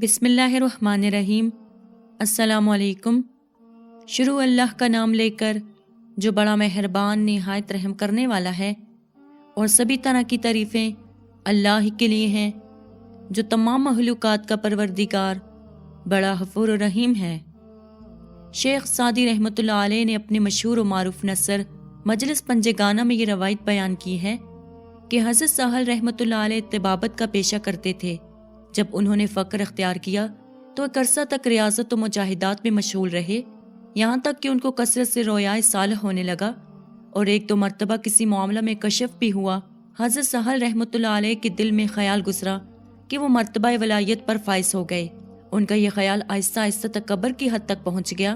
بسم اللہ الرحمن الرحیم۔ السلام علیکم۔ شروع اللہ کا نام لے کر جو بڑا مہربان نہایت رحم کرنے والا ہے، اور سبھی طرح کی تعریفیں اللہ ہی کے لیے ہیں جو تمام مخلوقات کا پروردگار بڑا غفور و رحیم ہے۔ شیخ سعدی رحمۃ اللہ علیہ نے اپنے مشہور و معروف نثر مجلس پنجگانہ میں یہ روایت بیان کی ہے کہ حضرت سہل رحمۃ اللہ علیہ طبابت کا پیشہ کرتے تھے۔ جب انہوں نے فقر اختیار کیا تو ایک عرصہ تک ریاضت و مجاہدات میں مشغول رہے، یہاں تک کہ ان کو کثرت سے رویائے صالح ہونے لگا، اور ایک دو مرتبہ کسی معاملہ میں کشف بھی ہوا۔ حضرت سہل رحمۃ اللہ علیہ کے دل میں خیال گزرا کہ وہ مرتبہ ولایت پر فائز ہو گئے۔ ان کا یہ خیال آہستہ آہستہ تکبر کی حد تک پہنچ گیا۔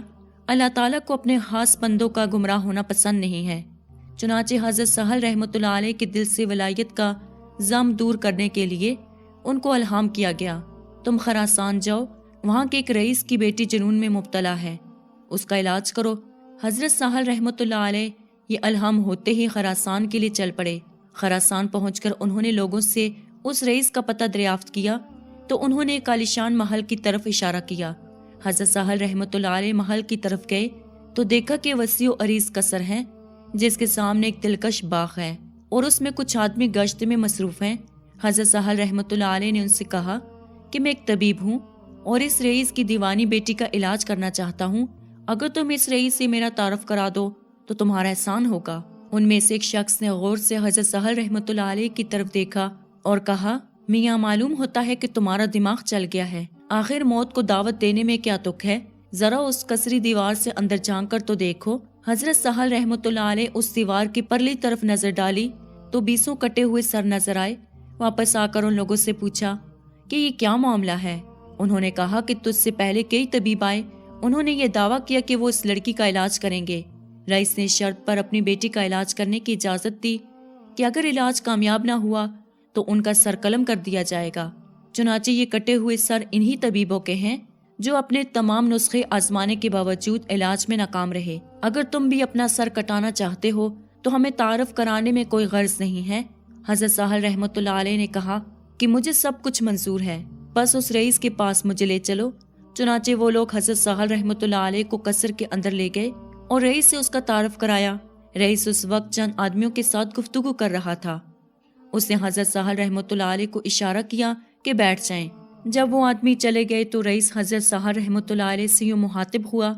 اللہ تعالیٰ کو اپنے خاص بندوں کا گمراہ ہونا پسند نہیں ہے، چنانچہ حضرت سہل رحمۃ اللہ علیہ کے دل سے ولایت کا ضم دور کرنے کے لیے ان کو الہام کیا گیا، تم خراسان جاؤ، وہاں کے ایک رئیس کی بیٹی جنون میں مبتلا ہے، اس کا علاج کرو۔ حضرت سہل رحمۃ اللہ علیہ یہ الہام ہوتے ہی خراسان کے لیے چل پڑے۔ خراسان پہنچ کر انہوں نے لوگوں سے اس رئیس کا پتہ دریافت کیا تو انہوں نے ایک عالیشان محل کی طرف اشارہ کیا۔ حضرت سہل رحمۃ اللہ علیہ محل کی طرف گئے تو دیکھا کہ وسیع و عریض قصر ہے، جس کے سامنے ایک دلکش باغ ہے اور اس میں کچھ آدمی گشت میں مصروف ہیں۔ حضرت سہل رحمۃ اللہ علیہ نے ان سے کہا کہ میں ایک طبیب ہوں اور اس رئیس کی دیوانی بیٹی کا علاج کرنا چاہتا ہوں، اگر تم اس رئیس سے میرا تعارف کرا دو تو تمہارا احسان ہوگا۔ ان میں سے ایک شخص نے غور سے حضرت سہل رحمۃ اللہ علیہ کی طرف دیکھا اور کہا، میاں معلوم ہوتا ہے کہ تمہارا دماغ چل گیا ہے، آخر موت کو دعوت دینے میں کیا تک ہے، ذرا اس کثری دیوار سے اندر جھانک کر تو دیکھو۔ حضرت سہل رحمۃ اللہ علیہ اس دیوار کی پرلی طرف نظر ڈالی تو 20 کٹے ہوئے سر نظر آئے۔ واپس آ کر ان لوگوں سے پوچھا کہ یہ کیا معاملہ ہے۔ انہوں نے کہا کہ تجھ سے پہلے کئی طبیب آئے، انہوں نے یہ دعویٰ کیا کہ وہ اس لڑکی کا علاج کریں گے۔ رئیس نے اس شرط پر اپنی بیٹی کا علاج کرنے کی اجازت دی کہ اگر علاج کامیاب نہ ہوا تو ان کا سر قلم کر دیا جائے گا۔ چنانچہ یہ کٹے ہوئے سر انہی طبیبوں کے ہیں جو اپنے تمام نسخے آزمانے کے باوجود علاج میں ناکام رہے۔ اگر تم بھی اپنا سر کٹانا چاہتے ہو تو ہمیں تعارف کرانے میں کوئی غرض نہیں ہے۔ حضرت سہل رحمۃ اللہ علیہ نے کہا کہ مجھے سب کچھ منظور ہے، بس اس رئیس کے پاس مجھے لے چلو۔ چنانچہ وہ لوگ حضرت سہل رحمۃ اللہ علیہ کو قصر کے اندر لے گئے اور رئیس سے اس کا تعارف کرایا۔ رئیس اس وقت چند آدمیوں کے ساتھ گفتگو کر رہا تھا۔ اس نے حضرت سہل رحمۃ اللہ علیہ کو اشارہ کیا کہ بیٹھ جائیں۔ جب وہ آدمی چلے گئے تو رئیس حضرت سہل رحمۃ اللہ علیہ سے یوں مخاطب ہوا،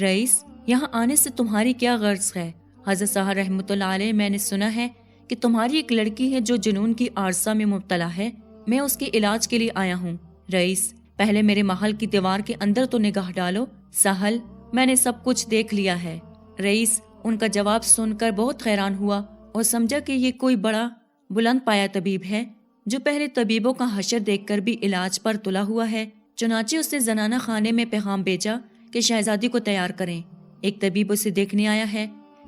رئیس، یہاں آنے سے تمہاری کیا غرض ہے؟ حضرت سہل رحمۃ اللہ علیہ، میں نے سنا ہے کہ تمہاری ایک لڑکی ہے جو جنون کی عارضہ میں مبتلا ہے، میں اس کے علاج کے لیے آیا ہوں۔ رئیس، پہلے میرے محل کی دیوار کے اندر تو نگاہ ڈالو۔ سہل، میں نے سب کچھ دیکھ لیا ہے۔ رئیس ان کا جواب سن کر بہت حیران ہوا اور سمجھا کہ یہ کوئی بڑا بلند پایا طبیب ہے جو پہلے طبیبوں کا حشر دیکھ کر بھی علاج پر تلا ہوا ہے۔ چنانچہ اس نے زنانہ خانے میں پیغام بھیجا کہ شہزادی کو تیار کریں، ایک طبیب اسے دیکھنے آیا ہے۔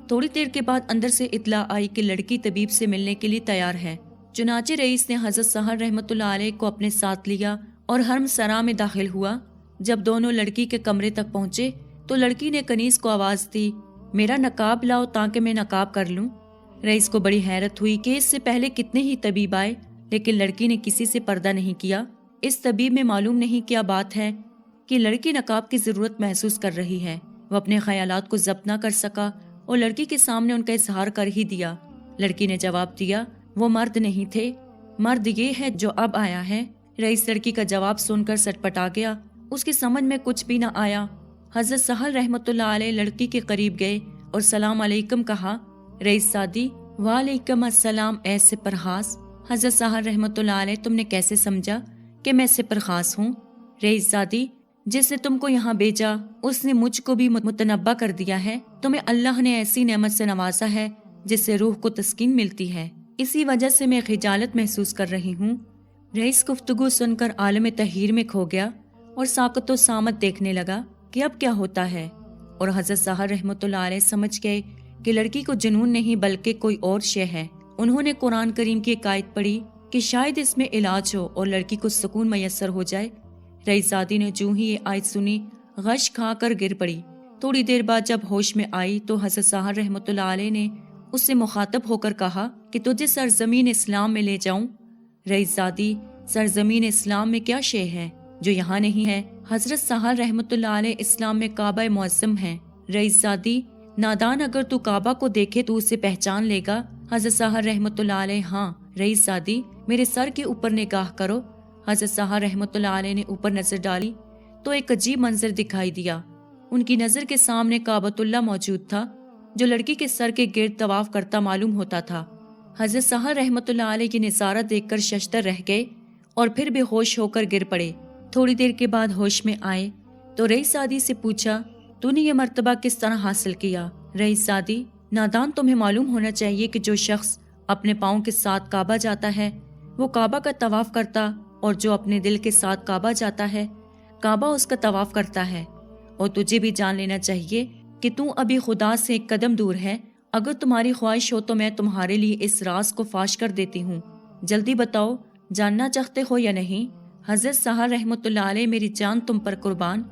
تھوڑی دیر کے بعد اندر سے اطلاع آئی کہ لڑکی طبیب سے ملنے کے لیے تیار ہے۔ چنانچہ رئیس نے حضرت سہل رحمۃ اللہ علیہ کو اپنے ساتھ لیا اور حرم سرا میں داخل ہوا۔ جب دونوں لڑکی کے کمرے تک پہنچے تو لڑکی نے کنیز کو آواز دی، میرا نقاب لاؤ تاکہ میں نقاب کر لوں۔ رئیس کو بڑی حیرت ہوئی کہ اس سے پہلے کتنے ہی طبیب آئے لیکن لڑکی نے کسی سے پردہ نہیں کیا۔ اس طبیب میں معلوم نہیں کیا بات ہے کہ لڑکی نقاب کی ضرورت محسوس کر رہی ہے۔ وہ اپنے خیالات کو ضبط نہ کر سکا اور لڑکی کے سامنے ان کا اظہار کر ہی دیا۔ لڑکی نے جواب دیا، وہ مرد نہیں تھے، مرد یہ ہے جو اب آیا ہے۔ رئیس لڑکی کا جواب سن کر سٹپٹا گیا، اس کی سمجھ میں کچھ بھی نہ آیا۔ حضرت سہل رحمۃ اللہ علیہ لڑکی کے قریب گئے اور سلام علیکم کہا۔ رئیس سعدی، وعلیکم السلام اے سپرخاص۔ حضرت سہل رحمۃ اللہ علیہ، تم نے کیسے سمجھا کہ میں سپرخاص ہوں؟ رئیس سعدی، جس نے تم کو یہاں بھیجا اس نے مجھ کو بھی متنبہ کر دیا ہے، تمہیں اللہ نے ایسی نعمت سے نوازا ہے جس سے روح کو تسکین ملتی ہے، اسی وجہ سے میں خجالت محسوس کر رہی ہوں۔ رئیس گفتگو سن کر عالم تحیر میں کھو گیا اور ساکت و سامت دیکھنے لگا کہ اب کیا ہوتا ہے، اور حضرت سہل رحمۃ اللہ علیہ سمجھ گئے کہ لڑکی کو جنون نہیں بلکہ کوئی اور شے ہے۔ انہوں نے قرآن کریم کی ایک آیت پڑھی کہ شاید اس میں علاج ہو اور لڑکی کو سکون میسر ہو جائے۔ رئیس زادی نے جو ہی یہ آیت سنی غش کھا کر گر پڑی۔ تھوڑی دیر بعد جب ہوش میں آئی تو حضرت سہل رحمۃ اللہ علیہ نے اس سے مخاطب ہو کر کہا کہ تجھے سرزمین اسلام میں لے جاؤں۔ رئیس زادی، سرزمین اسلام میں کیا شے ہے؟ جو یہاں نہیں ہے۔ حضرت سہل رحمۃ اللہ علیہ اسلام میں کعبہ معظم ہے۔ رئیس زادی، نادان اگر تو کعبہ کو دیکھے تو اسے پہچان لے گا۔ حضرت سہل رحمۃ اللہ علیہ، ہاں رئیس زادی، میرے سر کے اوپر نگاہ کرو۔ حضرت سہل رحمۃ اللہ علیہ نے اوپر نظر ڈالی تو ایک عجیب منظر دکھائی دیا۔ ان کی نظر کے سامنے کعبۃ اللہ موجود تھا، جو لڑکی کے سر کے گرد طواف کرتا معلوم ہوتا تھا۔ حضرت سہل رحمۃ اللہ علیہ کی نظارہ دیکھ کر ششدر رہ گئے اور پھر بے ہوش ہو کر گر پڑے۔ تھوڑی دیر کے بعد ہوش میں آئے تو رئیس زادی سے پوچھا، تو نے یہ مرتبہ کس طرح حاصل کیا؟ رئیس زادی، نادان، تمہیں معلوم ہونا چاہیے کہ جو شخص اپنے پاؤں کے ساتھ کعبہ جاتا ہے وہ کعبہ کا طواف کرتا، اور جو اپنے دل کے ساتھ کعبہ جاتا ہے کعبہ اس کا طواف کرتا ہے۔ اور تجھے بھی جان لینا چاہیے کہ تو ابھی خدا سے ایک قدم دور ہے۔ اگر تمہاری خواہش ہو تو میں تمہارے لیے اس راز کو فاش کر دیتی ہوں۔ جلدی بتاؤ، جاننا چاہتے ہو یا نہیں؟ حضرت سہل رحمۃ اللہ علیہ، میری جان تم پر قربان،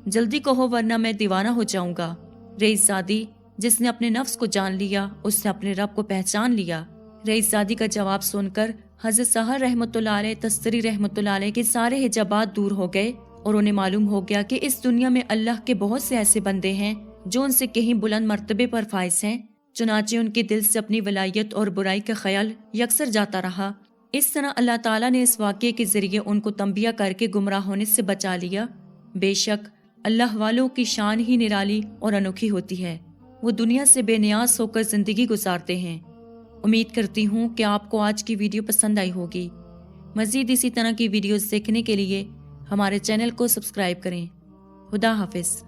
جلدی کہو ورنہ میں دیوانہ ہو جاؤں گا۔ رئیس زادی، جس نے اپنے نفس کو جان لیا اس نے اپنے رب کو پہچان لیا۔ رئیس زادی کا جواب سن کر حضرت سہل رحمۃ اللہ علیہ تستری رحمۃ اللہ علیہ کے سارے حجابات دور ہو گئے اور انہیں معلوم ہو گیا کہ اس دنیا میں اللہ کے بہت سے ایسے بندے ہیں جو ان سے کہیں بلند مرتبے پر فائز ہیں۔ چنانچہ ان کے دل سے اپنی ولایت اور برائی کا خیال یکسر جاتا رہا۔ اس طرح اللہ تعالیٰ نے اس واقعے کے ذریعے ان کو تنبیہ کر کے گمراہ ہونے سے بچا لیا۔ بے شک اللہ والوں کی شان ہی نرالی اور انوکھی ہوتی ہے، وہ دنیا سے بے نیاز ہو کر زندگی گزارتے ہیں۔ امید کرتی ہوں کہ آپ کو آج کی ویڈیو پسند آئی ہوگی۔ مزید اسی طرح کی ویڈیوز دیکھنے کے لیے ہمارے چینل کو سبسکرائب کریں۔ خدا حافظ۔